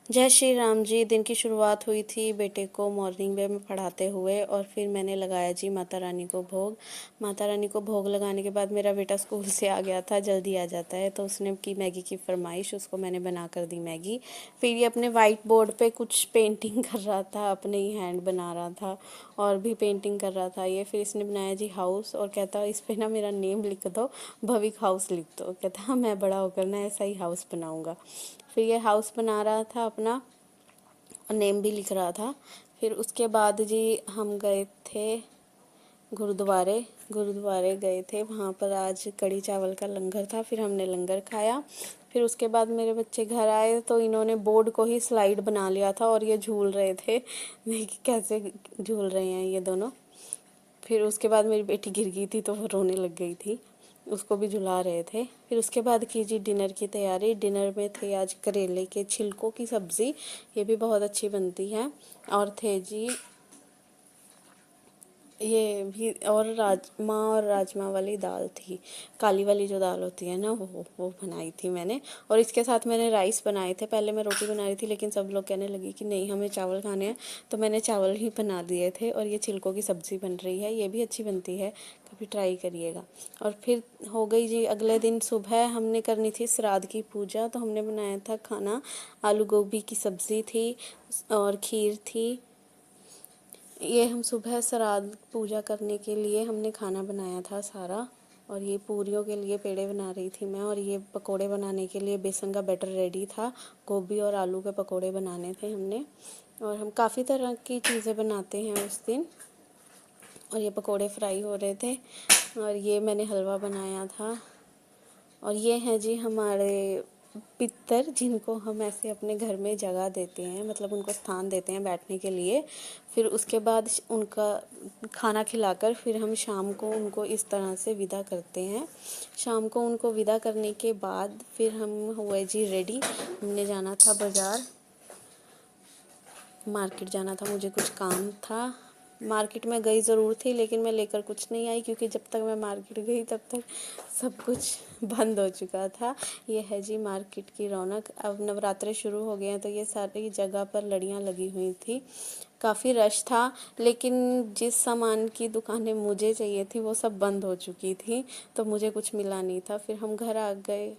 जय श्री राम जी। दिन की शुरुआत हुई थी बेटे को मॉर्निंग में पढ़ाते हुए और फिर मैंने लगाया जी माता रानी को भोग। माता रानी को भोग लगाने के बाद मेरा बेटा स्कूल से आ गया था, जल्दी आ जाता है, तो उसने की मैगी की फरमाइश, उसको मैंने बना कर दी मैगी। फिर ये अपने वाइट बोर्ड पे कुछ पेंटिंग कर रहा था, अपने ही हैंड बना रहा था और भी पेंटिंग कर रहा था ये। फिर इसने बनाया जी हाउस और कहता इस पर ना मेरा नेम लिख दो, भविक हाउस लिख दो। कहता हाँ मैं बड़ा होकर ना ऐसा ही हाउस बनाऊँगा। फिर ये हाउस बना रहा था अपना और नेम भी लिख रहा था। फिर उसके बाद जी हम गए थे गुरुद्वारे गुरुद्वारे गए थे। वहाँ पर आज कढ़ी चावल का लंगर था, फिर हमने लंगर खाया। फिर उसके बाद मेरे बच्चे घर आए तो इन्होंने बोर्ड को ही स्लाइड बना लिया था और ये झूल रहे थे। देखिए कैसे झूल रहे हैं ये दोनों। फिर उसके बाद मेरी बेटी गिर गई थी तो वो रोने लग गई थी, उसको भी झुला रहे थे। फिर उसके बाद की जी डिनर की तैयारी। डिनर में थे आज करेले के छिलकों की सब्ज़ी, ये भी बहुत अच्छी बनती है। और थे जी ये भी, और राजमा और राजमा वाली दाल थी, काली वाली जो दाल होती है ना, वो बनाई थी मैंने। और इसके साथ मैंने राइस बनाए थे। पहले मैं रोटी बना रही थी लेकिन सब लोग कहने लगी कि नहीं हमें चावल खाने हैं, तो मैंने चावल ही बना दिए थे। और ये छिलकों की सब्ज़ी बन रही है, ये भी अच्छी बनती है, कभी ट्राई करिएगा। और फिर हो गई जी अगले दिन सुबह हमने करनी थी श्राद्ध की पूजा, तो हमने बनाया था खाना। आलू गोभी की सब्ज़ी थी और खीर थी। ये हम सुबह श्राद्ध पूजा करने के लिए हमने खाना बनाया था सारा। और ये पूरियों के लिए पेड़े बना रही थी मैं, और ये पकोड़े बनाने के लिए बेसन का बैटर रेडी था। गोभी और आलू के पकोड़े बनाने थे हमने। और हम काफ़ी तरह की चीज़ें बनाते हैं उस दिन। और ये पकोड़े फ्राई हो रहे थे और ये मैंने हलवा बनाया था। और ये हैं जी हमारे पितर, जिनको हम ऐसे अपने घर में जगह देते हैं, मतलब उनको स्थान देते हैं बैठने के लिए। फिर उसके बाद उनका खाना खिलाकर फिर हम शाम को उनको इस तरह से विदा करते हैं। शाम को उनको विदा करने के बाद फिर हम हुए जी रेडी। हमने जाना था बाज़ार, मार्केट जाना था, मुझे कुछ काम था। मार्केट में गई ज़रूर थी लेकिन मैं लेकर कुछ नहीं आई, क्योंकि जब तक मैं मार्केट गई तब तक सब कुछ बंद हो चुका था। ये है जी मार्केट की रौनक। अब नवरात्रे शुरू हो गए हैं तो ये सारी जगह पर लड़ियाँ लगी हुई थी, काफ़ी रश था। लेकिन जिस सामान की दुकानें मुझे चाहिए थी वो सब बंद हो चुकी थी, तो मुझे कुछ मिला नहीं था। फिर हम घर आ गए।